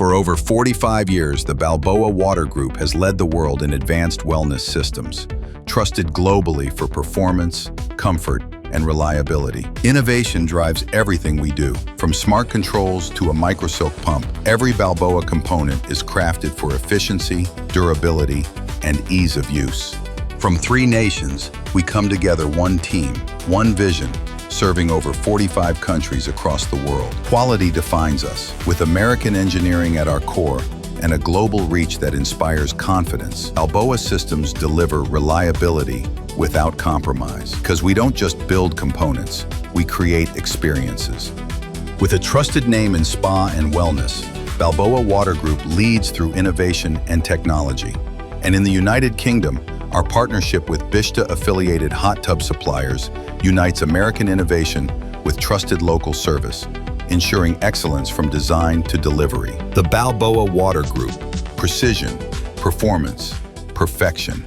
For over 45 years, the Balboa Water Group has led the world in advanced wellness systems, trusted globally for performance, comfort, and reliability. Innovation drives everything we do. From smart controls to a microsilk pump, every Balboa component is crafted for efficiency, durability, and ease of use. From 3 nations, we come together one team, one vision, serving over 45 countries across the world. Quality defines us, with American engineering at our core and a global reach that inspires confidence. Balboa systems deliver reliability without compromise, because we don't just build components, we create experiences. With a trusted name in spa and wellness, Balboa Water Group leads through innovation and technology. And in the United Kingdom, our partnership with Bishta-affiliated hot tub suppliers unites American innovation with trusted local service, ensuring excellence from design to delivery. The Balboa Water Group: precision, performance, perfection.